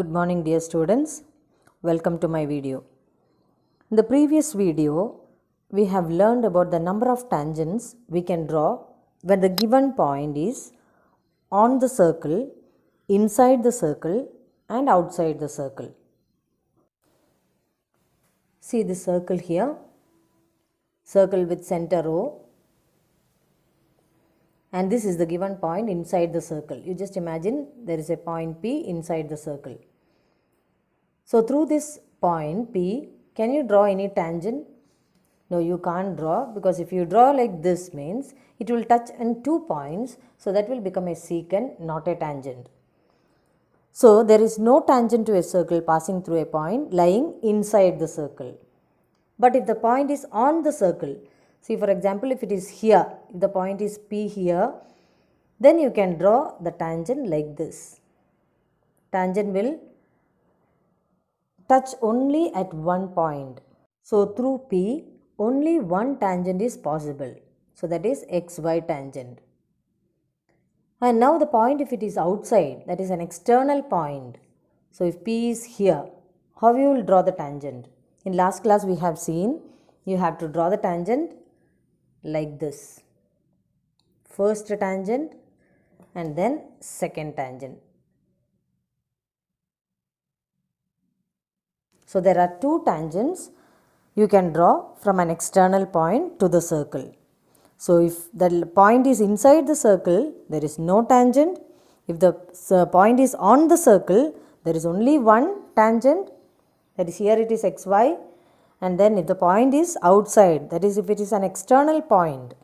Good morning dear students, welcome to my video. In the previous video, we have learned about the number of tangents we can draw when the given point is on the circle, inside the circle and outside the circle. See the circle here, circle with center O, and this is the given point inside the circle. You just imagine there is a point P inside the circle. So through this point P, can you draw any tangent? No, you can't draw, because if you draw like this means it will touch in 2 points, so that will become a secant, not a tangent. So there is no tangent to a circle passing through a point lying inside the circle. But if the point is on the circle, see for example if it is here, if the point is P here, then you can draw the tangent like this. Tangent will touch only at one point. So through P, only one tangent is possible. So that is XY tangent. And now the point, if it is outside, that is an external point. So if P is here, how you will draw the tangent? In last class we have seen, you have to draw the tangent like this. First tangent and then second tangent. So there are two tangents you can draw from an external point to the circle. So if the point is inside the circle, there is no tangent. If the point is on the circle, there is only one tangent, that is here it is XY. And then if the point is outside, that is if it is an external point,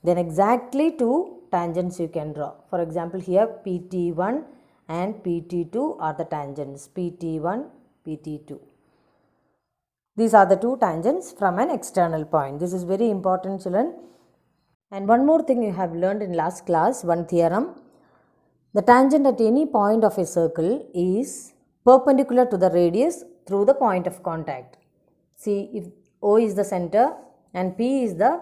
then exactly two tangents you can draw. For example, here PT1 and PT2 are the tangents, PT1, PT2. These are the two tangents from an external point. This is very important, children. And one more thing you have learned in last class, one theorem. The tangent at any point of a circle is perpendicular to the radius through the point of contact. See, if O is the center and P is the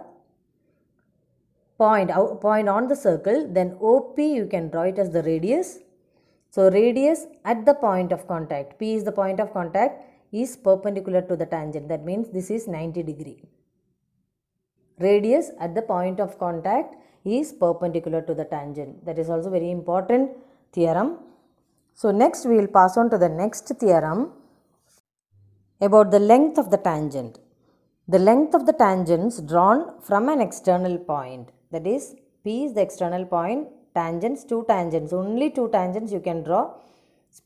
point on the circle, then OP you can draw it as the radius. So radius at the point of contact, P is the point of contact, is perpendicular to the tangent. That means this is 90 degree. Radius at the point of contact is perpendicular to the tangent. That is also very important theorem. So next we will pass on to the next theorem about the length of the tangent. The length of the tangents drawn from an external point, that is P is the external point, tangents, two tangents, only two tangents you can draw,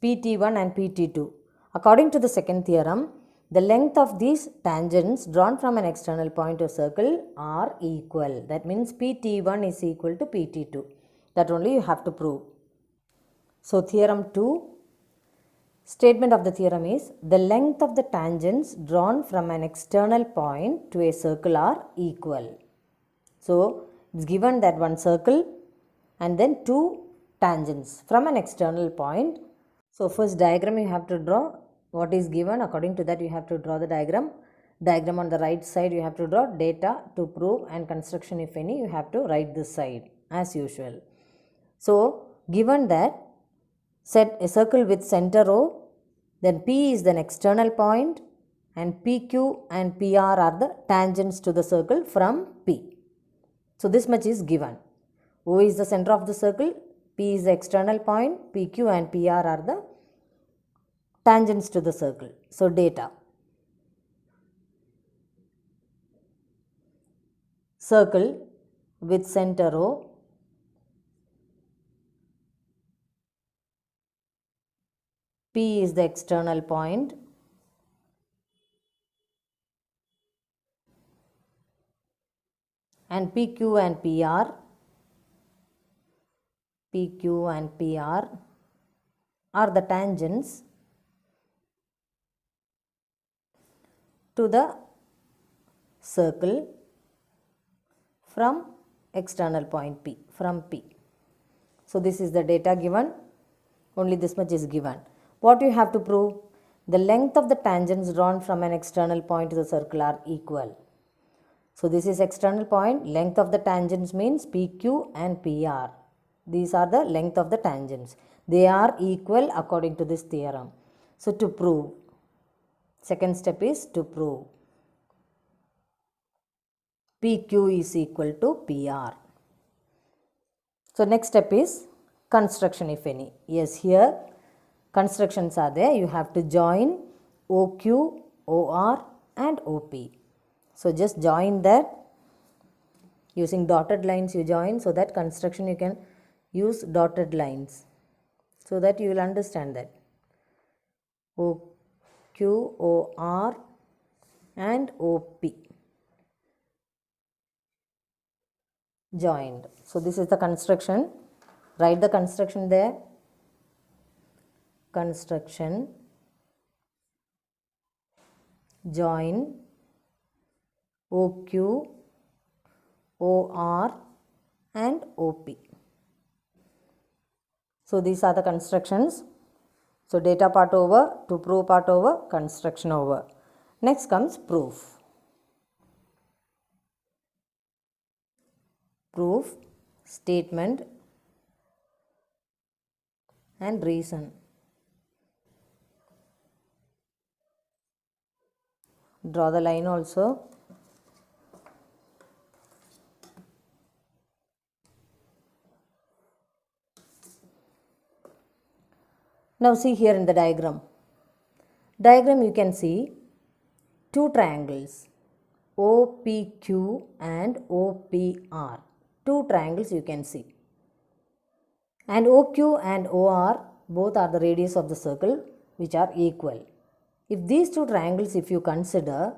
PT1 and PT2. According to the second theorem, the length of these tangents drawn from an external point to a circle are equal. That means PT1 is equal to PT2. That only you have to prove. So theorem 2, statement of the theorem is, the length of the tangents drawn from an external point to a circle are equal. So it's given that one circle and then two tangents from an external point. So first diagram you have to draw. What is given, according to that you have to draw the diagram. Diagram on the right side you have to draw, data to prove, and construction if any you have to write this side as usual. So given that set a circle with center O, then P is an external point and PQ and PR are the tangents to the circle from P. So this much is given. O is the center of the circle, P is the external point, PQ and PR are the tangents to the circle. So data. Circle with center O, P is the external point, and PQ and PR are the tangents to the circle from external point P, from P. So this is the data given, only this much is given. What you have to prove? The length of the tangents drawn from an external point to the circle are equal. So this is external point, length of the tangents means PQ and PR. These are the length of the tangents. They are equal according to this theorem. So to prove, second step is to prove PQ is equal to PR. So next step is construction, if any. Yes, here constructions are there. You have to join OQ, OR and OP. So just join that. Using dotted lines you join, so that construction you can use dotted lines, so that you will understand that. OQ, OR and OP joined. So this is the construction. Write the construction there. Construction, join OQ, OR and OP. So these are the constructions. So data part over, to prove part over, construction over. Next comes proof. Proof, statement and reason. Draw the line also. Now see here in the diagram. Diagram you can see two triangles, OPQ and OPR. Two triangles you can see. And OQ and OR both are the radius of the circle, which are equal. If these two triangles, if you consider,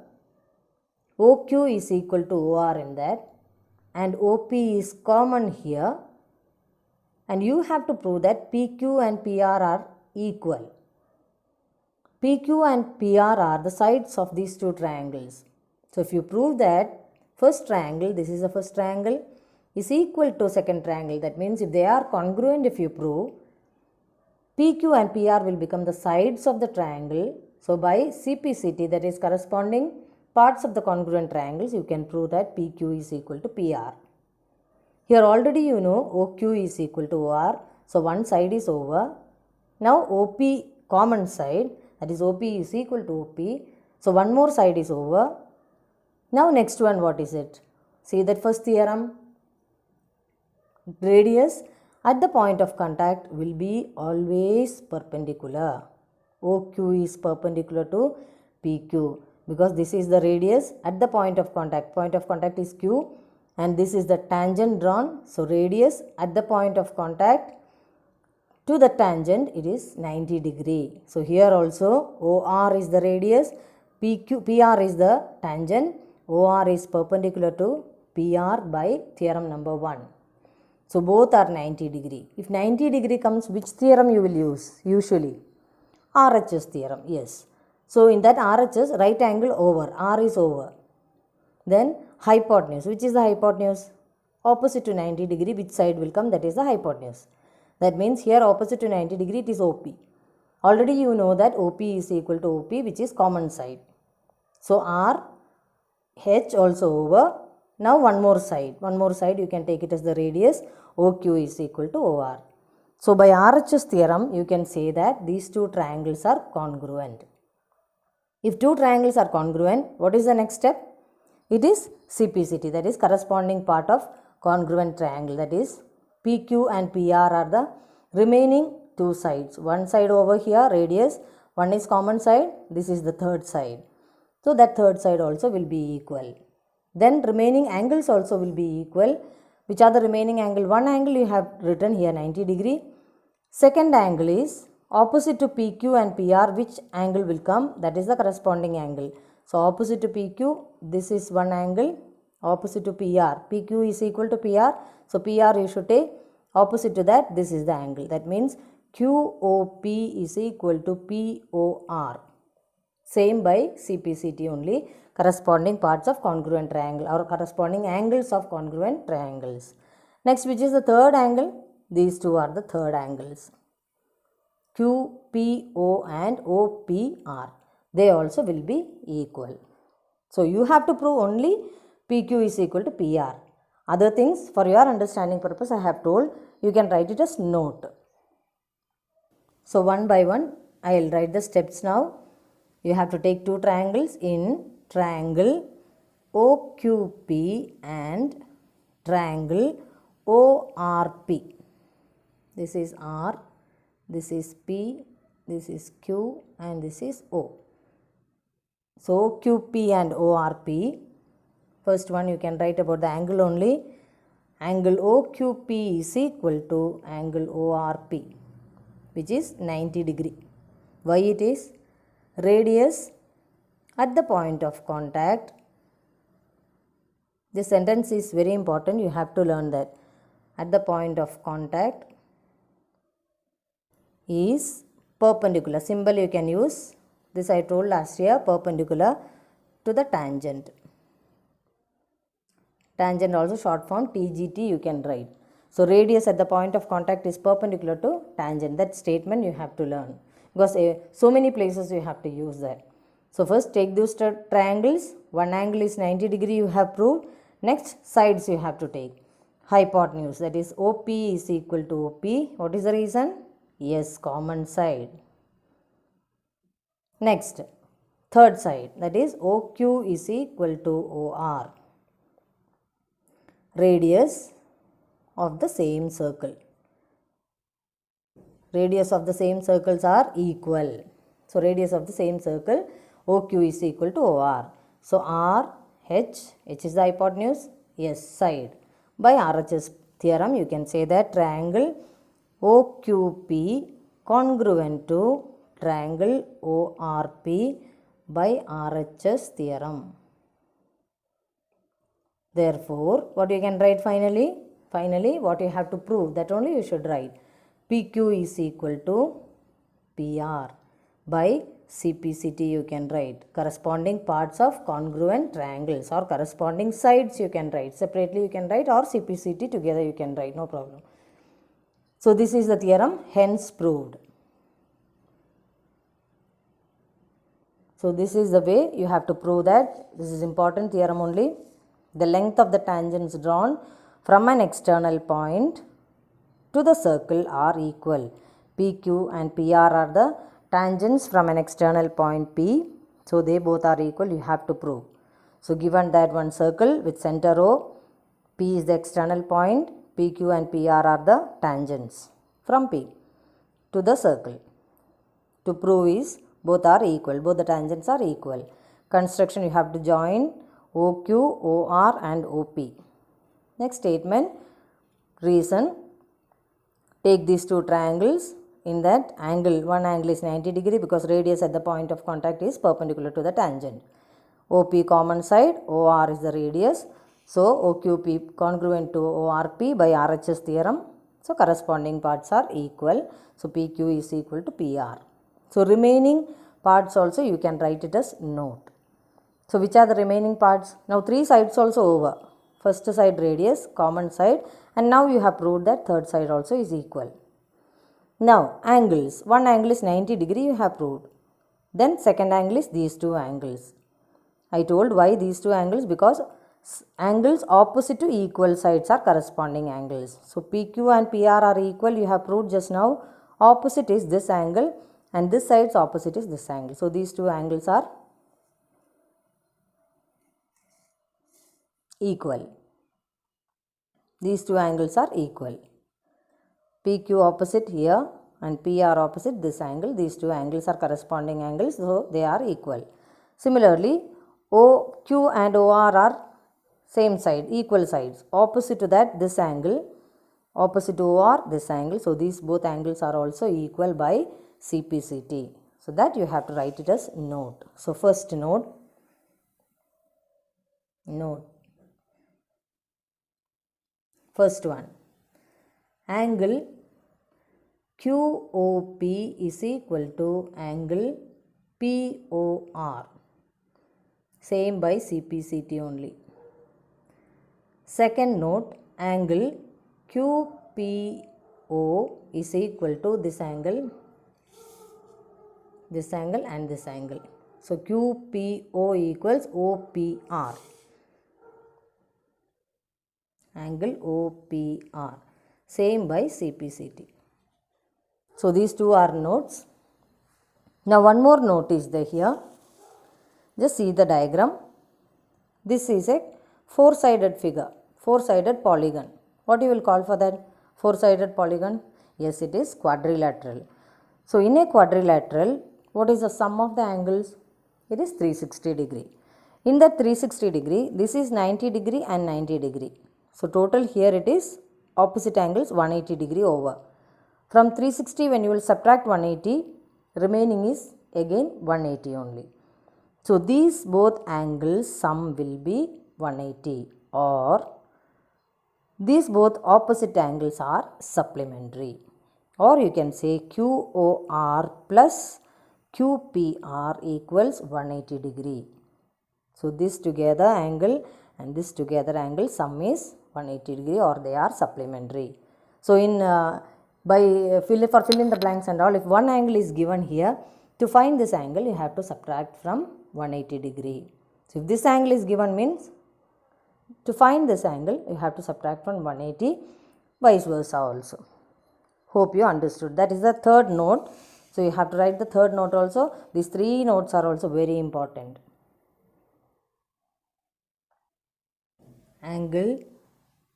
OQ is equal to OR in that and OP is common here, and you have to prove that PQ and PR are equal. PQ and PR are the sides of these two triangles. So if you prove that first triangle, this is the first triangle, is equal to second triangle, that means if they are congruent, if you prove, PQ and PR will become the sides of the triangle. So by CPCT, that is corresponding parts of the congruent triangles, you can prove that PQ is equal to PR. Here already you know OQ is equal to OR. So one side is over. Now OP common side, that is OP is equal to OP. So one more side is over. Now next one, what is it? See that first theorem. Radius at the point of contact will be always perpendicular. OQ is perpendicular to PQ because this is the radius at the point of contact. Point of contact is Q and this is the tangent drawn. So radius at the point of contact to the tangent, it is 90 degree. So here also OR is the radius, PR is the tangent, OR is perpendicular to PR by theorem number 1. So both are 90 degree. If 90 degree comes, which theorem you will use usually? RHS theorem, yes. So in that RHS, right angle over, R is over. Then hypotenuse, which is the hypotenuse? Opposite to 90 degree, which side will come? That is the hypotenuse. That means here opposite to 90 degree, it is OP. Already you know that OP is equal to OP, which is common side. So R, H also over. Now one more side you can take it as the radius. OQ is equal to OR. So by RHS theorem, you can say that these two triangles are congruent. If two triangles are congruent, what is the next step? It is CPCT, that is corresponding part of congruent triangle, that is PQ and PR are the remaining two sides. One side over here, radius, one is common side, this is the third side. So that third side also will be equal. Then remaining angles also will be equal. Which are the remaining angle? One angle you have written here 90 degree. Second angle is opposite to PQ and PR, which angle will come? That is the corresponding angle. So opposite to PQ, this is one angle, opposite to PR. PQ is equal to PR. So PR you should take opposite to that, this is the angle. That means QOP is equal to POR. Same by CPCT only, corresponding parts of congruent triangle or corresponding angles of congruent triangles. Next, which is the third angle? These two are the third angles. QPO and OPR. They also will be equal. So you have to prove only PQ is equal to PR. Other things for your understanding purpose I have told, you can write it as note. So one by one I will write the steps now. You have to take two triangles in triangle OQP and triangle ORP. This is R, this is P, this is Q, and this is O. So QP and ORP, first one you can write about the angle only. Angle OQP is equal to angle ORP, which is 90 degree. Why it is? Radius at the point of contact. This sentence is very important. You have to learn that. At the point of contact is perpendicular. Symbol you can use. This I told last year, perpendicular to the tangent. Tangent also short form TGT you can write. So radius at the point of contact is perpendicular to tangent. That statement you have to learn, because so many places you have to use that. So first take those triangles. One angle is 90 degree you have proved. Next sides you have to take. Hypotenuse, that is OP is equal to OP. What is the reason? Yes, common side. Next, third side, that is OQ is equal to OR. Radius of the same circle. Radius of the same circles are equal. So radius of the same circle OQ is equal to OR. So R, H is the hypotenuse, yes, side. By RHS theorem you can say that triangle OQP congruent to triangle ORP by RHS theorem. Therefore, what you can write finally? Finally, what you have to prove, that only you should write. PQ is equal to PR. By CPCT you can write. Corresponding parts of congruent triangles or corresponding sides you can write. Separately you can write, or CPCT together you can write, no problem. So this is the theorem, hence proved. So this is the way you have to prove that. This is important theorem only. The length of the tangents drawn from an external point to the circle are equal. PQ and PR are the tangents from an external point P. So they both are equal, you have to prove. So given that one circle with center O, P is the external point, PQ and PR are the tangents from P to the circle. To prove is both are equal, both the tangents are equal. Construction, you have to join OQ, OR and OP. Next statement, reason, take these two triangles. In that angle, one angle is 90 degree because radius at the point of contact is perpendicular to the tangent. OP common side, OR is the radius. So OQP congruent to ORP by RHS theorem. So corresponding parts are equal. So PQ is equal to PR. So remaining parts also you can write it as note. So which are the remaining parts? Now three sides also over. First side radius, common side, and now you have proved that third side also is equal. Now angles, one angle is 90 degree you have proved. Then second angle is these two angles. I told why these two angles, because angles opposite to equal sides are corresponding angles. So PQ and PR are equal, you have proved just now. Opposite is this angle and this side's opposite is this angle. So these two angles are equal. These two angles are equal. PQ opposite here and PR opposite this angle. These two angles are corresponding angles, so they are equal. Similarly, OQ and OR are same side, equal sides. Opposite to that, this angle. Opposite to OR, this angle. So these both angles are also equal by CPCT. So that you have to write it as note. So first note. First one, angle QOP is equal to angle POR. Same by CPCT only. Second note, angle QPO is equal to this angle and this angle. So QPO equals OPR. Angle OPR. Same by CPCT. So these two are notes. Now one more note is there here. Just see the diagram. This is a four-sided figure, four-sided polygon. What you will call for that four-sided polygon? Yes, it is quadrilateral. So in a quadrilateral, what is the sum of the angles? It is 360 degree. In that 360 degree, this is 90 degree and 90 degree. So total here it is opposite angles 180 degree over. From 360 when you will subtract 180, remaining is again 180 only. So these both angles sum will be 180, or these both opposite angles are supplementary, or you can say QOR plus QPR equals 180 degree. So this together angle and this together angle sum is 180 degree, or they are supplementary. So in for fill in the blanks and all, if one angle is given here, to find this angle you have to subtract from 180 degree. So if this angle is given, means to find this angle you have to subtract from 180, vice versa also. Hope you understood. That is the third note. So you have to write the third note also. These three notes are also very important. Angle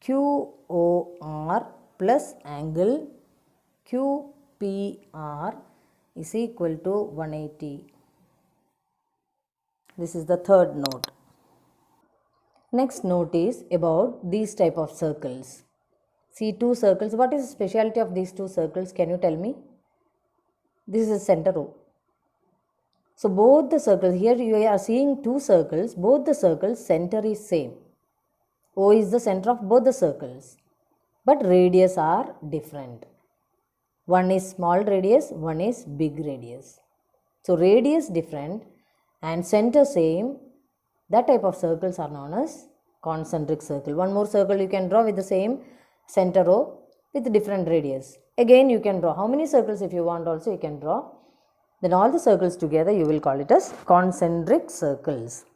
QOR plus angle QPR is equal to 180. This is the third note. Next note is about these type of circles. See two circles. What is the speciality of these two circles? Can you tell me? This is center O. So both the circles, here you are seeing two circles, both the circles center is same. O is the center of both the circles, but radius are different. One is small radius, one is big radius. So radius different and center same. That type of circles are known as concentric circle. One more circle you can draw with the same center O with different radius. Again you can draw how many circles if you want also you can draw. Then all the circles together you will call it as concentric circles.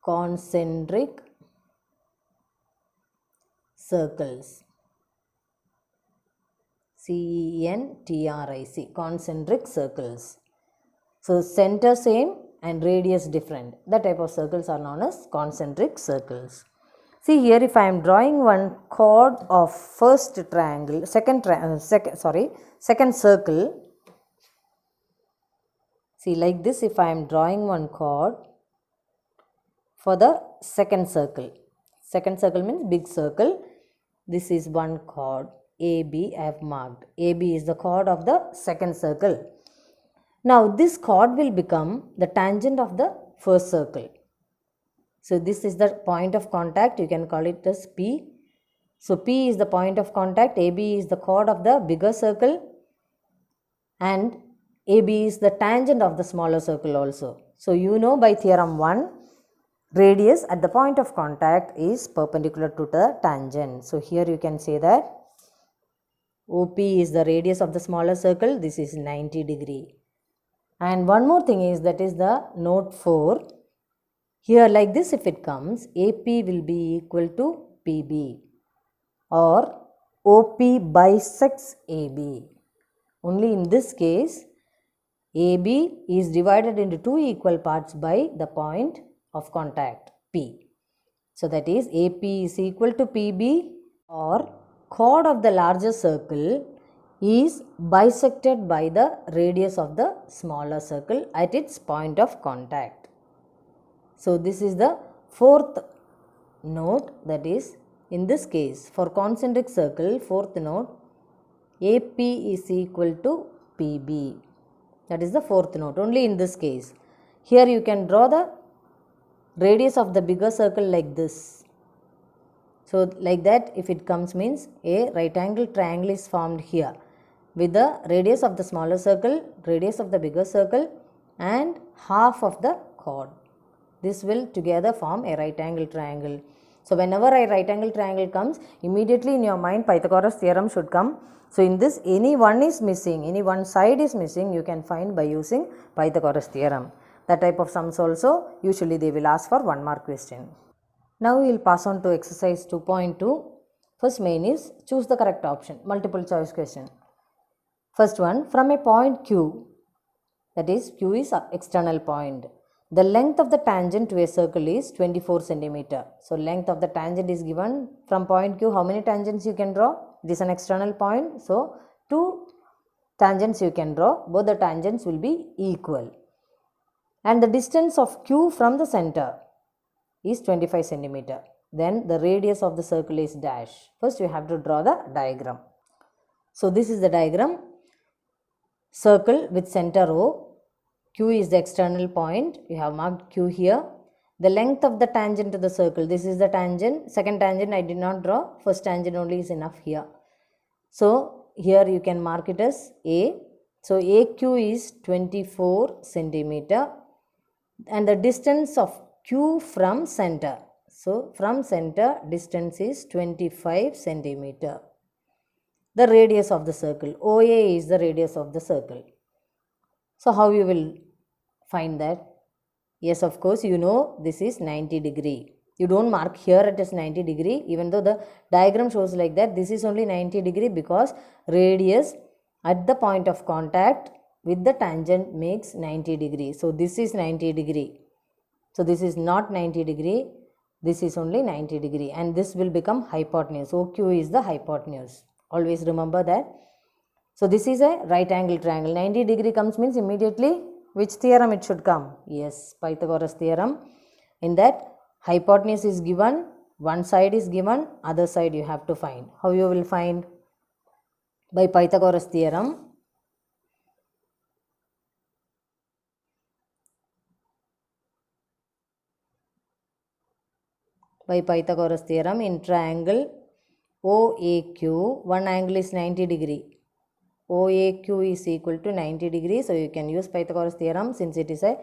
Concentric circles. CENTRIC, concentric circles. So center same and radius different. That type of circles are known as concentric circles. See here, if I am drawing one chord of first triangle, second circle. See like this, if I am drawing one chord for the second circle. Second circle means big circle. This is one chord AB I have marked. AB is the chord of the second circle. Now this chord will become the tangent of the first circle. So this is the point of contact. You can call it as P. So P is the point of contact. AB is the chord of the bigger circle. And AB is the tangent of the smaller circle also. So you know by theorem 1, radius at the point of contact is perpendicular to the tangent. So here you can say that OP is the radius of the smaller circle. This is 90 degree. And one more thing is, that is the note 4. Here like this if it comes, AP will be equal to PB, or OP bisects AB. Only in this case, AB is divided into two equal parts by the point of contact P. So that is AP is equal to PB, or chord of the larger circle is bisected by the radius of the smaller circle at its point of contact. So this is the fourth note, that is in this case for concentric circle, fourth note, AP is equal to PB. That is the fourth note, only in this case. Here you can draw the radius of the bigger circle like this. So like that if it comes means a right angle triangle is formed here with the radius of the smaller circle, radius of the bigger circle and half of the chord. This will together form a right angle triangle. So whenever a right angle triangle comes, immediately in your mind Pythagoras theorem should come. So in this, any one is missing, any one side is missing, you can find by using Pythagoras theorem. That type of sums also usually they will ask for 1 mark question. Now we will pass on to exercise 2.2. First main is choose the correct option, multiple choice question. First one, from a point Q, that is Q is external point. The length of the tangent to a circle is 24 centimeter. So length of the tangent is given from point Q. How many tangents you can draw? It is an external point. So 2 tangents you can draw. Both the tangents will be equal. And the distance of Q from the center is 25 centimeter. Then the radius of the circle is dash. First you have to draw the diagram. So this is the diagram. Circle with center O. Q is the external point. You have marked Q here. The length of the tangent to the circle. This is the tangent. Second tangent I did not draw. First tangent only is enough here. So here you can mark it as A. So AQ is 24 centimeter. And the distance of Q from center. So from center distance is 25 centimeter. The radius of the circle. OA is the radius of the circle. So how you will find that? Yes, of course, you know this is 90 degree. You don't mark here it is 90 degree, even though the diagram shows like that. This is only 90 degree because radius at the point of contact with the tangent makes 90 degree. So this is 90 degree. So this is not 90 degree. This is only 90 degree. And this will become hypotenuse. OQ is the hypotenuse. Always remember that. So this is a right angle triangle. 90 degree comes means immediately which theorem it should come? Yes, Pythagoras theorem. In that hypotenuse is given, one side is given, other side you have to find. How you will find? By Pythagoras theorem. By Pythagoras theorem, in triangle OAQ, one angle is 90 degree. OAQ is equal to 90 degrees. So you can use Pythagoras theorem since it is a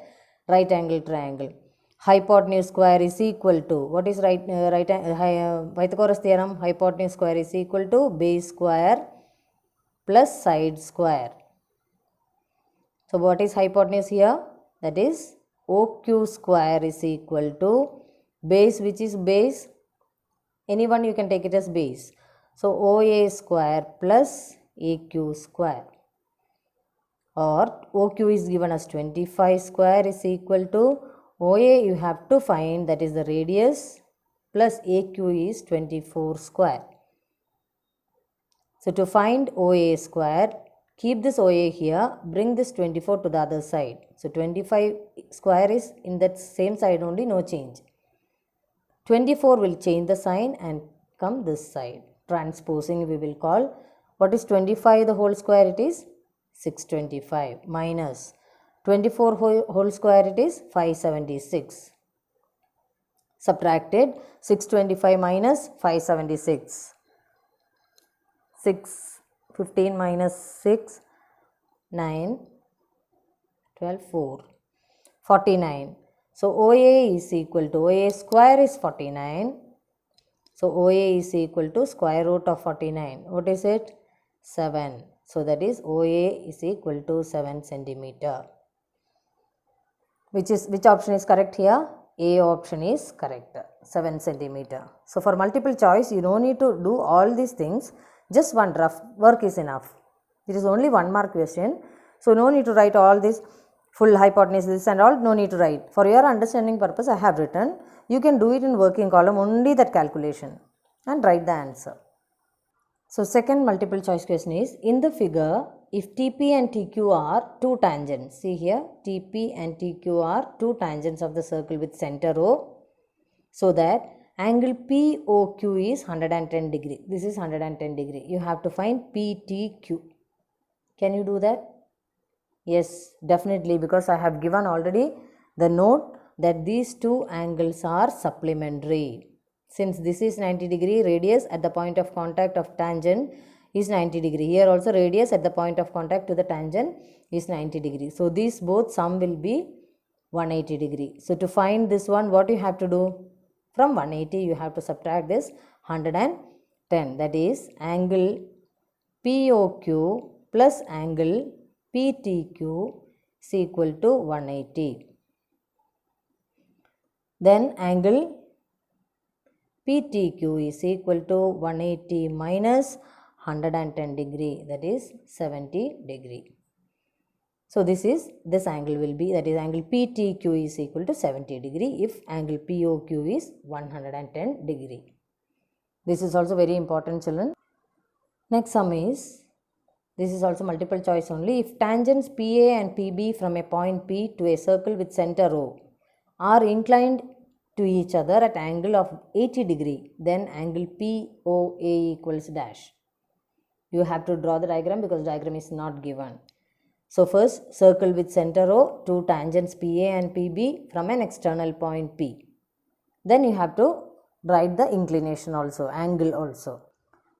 right angle triangle. Hypotenuse square is equal to, what is Pythagoras theorem? Hypotenuse square is equal to base square plus side square. So what is hypotenuse here? That is OQ square is equal to base, which is base. Anyone you can take it as base. So OA square plus AQ square, or OQ is given as 25 square is equal to OA you have to find, that is the radius, plus AQ is 24 square. So to find OA square, keep this OA here, bring this 24 to the other side. So 25 square is in that same side only, no change. 24 will change the sign and come this side. Transposing we will call. What is 25 the whole square? It is 625 minus 24 whole square, it is 576. Subtracted 625 minus 576. 6, 15 minus 6, 9, 12, 4, 49. So OA is equal to, OA square is 49. So OA is equal to square root of 49. What is it? 7. So that is OA is equal to 7 centimeter. Which option is correct here? A option is correct. 7 centimeter. So for multiple choice, you don't need to do all these things. Just one rough work is enough. It is only 1 mark question. So no need to write all this full hypotenuse, this and all. No need to write. For your understanding purpose, I have written. You can do it in working column, only that calculation, and write the answer. So second multiple choice question is, in the figure, if TP and TQ are 2 tangents, see here, TP and TQ are 2 tangents of the circle with center O, so that angle POQ is 110 degree. This is 110 degree. You have to find PTQ. Can you do that? Yes, definitely, because I have given already the note that these 2 angles are supplementary. Since this is 90 degree, radius at the point of contact of tangent is 90 degree. Here also radius at the point of contact to the tangent is 90 degree. So these both sum will be 180 degree. So to find this one, what you have to do? From 180 you have to subtract this 110. That is angle POQ plus angle PTQ is equal to 180. Then angle PTQ is equal to 180 minus 110 degree, that is 70 degree. So this angle will be, that is angle PTQ is equal to 70 degree if angle POQ is 110 degree. This is also very important, children. Next sum is, this is also multiple choice only. If tangents PA and PB from a point P to a circle with center O are inclined to each other at angle of 80 degree, then angle POA equals dash. You have to draw the diagram because diagram is not given. So first, circle with center O, two tangents PA and PB from an external point P. Then you have to write the inclination also, angle also.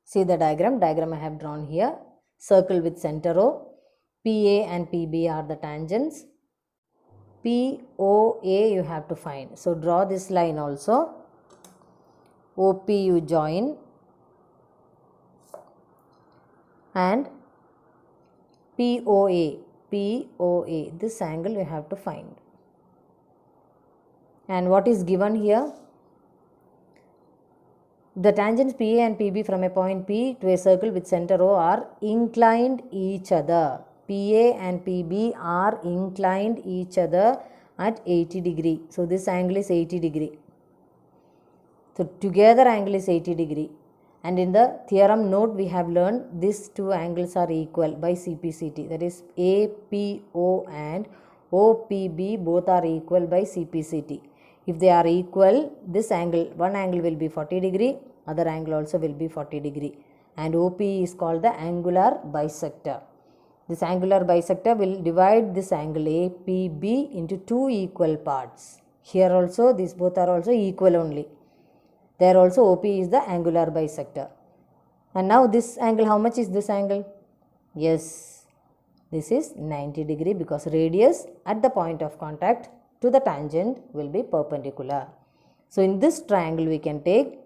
See the diagram I have drawn here. Circle with center O, PA and PB are the tangents. POA you have to find. So draw this line also. OP you join. And POA, this angle you have to find. And what is given here? The tangents PA and PB from a point P to a circle with center O are inclined each other. PA and PB are inclined each other at 80 degree. So this angle is 80 degree. So together angle is 80 degree. And in the theorem note we have learned these two angles are equal by CPCT. That is APO and OPB both are equal by CPCT. If they are equal, this angle, one angle will be 40 degree, other angle also will be 40 degree. And OP is called the angular bisector. This angular bisector will divide this angle APB into two equal parts. Here also these both are also equal only. There also OP is the angular bisector. And now this angle, how much is this angle? Yes, this is 90 degree because radius at the point of contact to the tangent will be perpendicular. So in this triangle we can take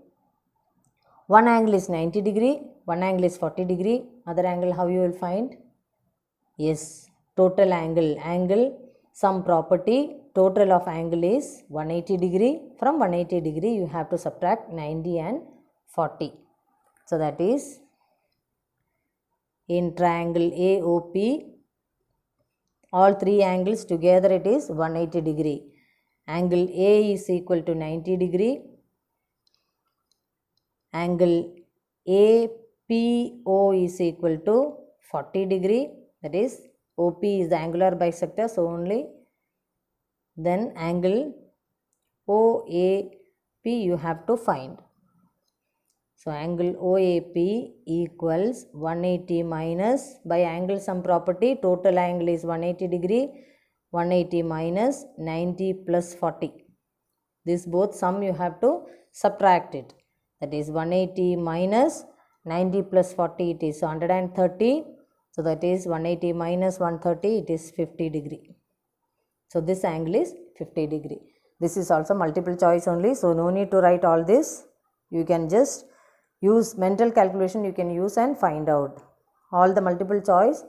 one angle is 90 degree, one angle is 40 degree, other angle how you will find? Yes, total angle, some property, total of angle is 180 degree. From 180 degree you have to subtract 90 and 40. So that is in triangle AOP, all three angles together it is 180 degree. Angle A is equal to 90 degree. Angle APO is equal to 40 degree. That is OP is the angular bisector, so only then angle OAP you have to find. So angle OAP equals 180 minus, by angle sum property total angle is 180 degree, 180 minus 90 plus 40. This both sum you have to subtract it. That is 180 minus 90 plus 40, it is 130. So that is 180 minus 130, it is 50 degree. So this angle is 50 degree. This is also multiple choice only, so no need to write all this. You can just use mental calculation, you can use and find out. All the multiple choice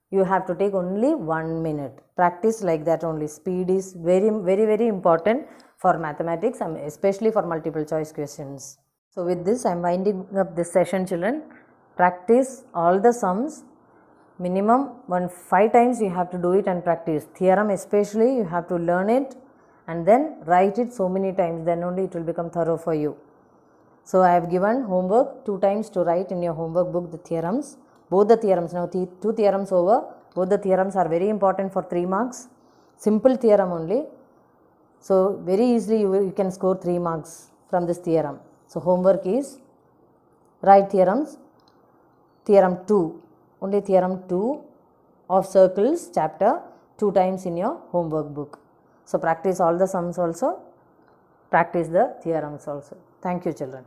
you have to take only 1 minute. Practice like that only. Speed is very important for mathematics, especially for multiple choice questions. So with this I am winding up this session, children. Practice all the sums. Minimum 5 times you have to do it and practice. Theorem especially you have to learn it and then write it so many times, then only it will become thorough for you. So I have given homework 2 times to write in your homework book the theorems. Both the theorems, now 2 theorems over. Both the theorems are very important for 3 marks. Simple theorem only. So very easily you can score 3 marks from this theorem. So homework is write theorems. Theorem 2. Only theorem 2 of circles chapter 2 times in your homework book. So practice all the sums also, practice the theorems also. Thank you, children.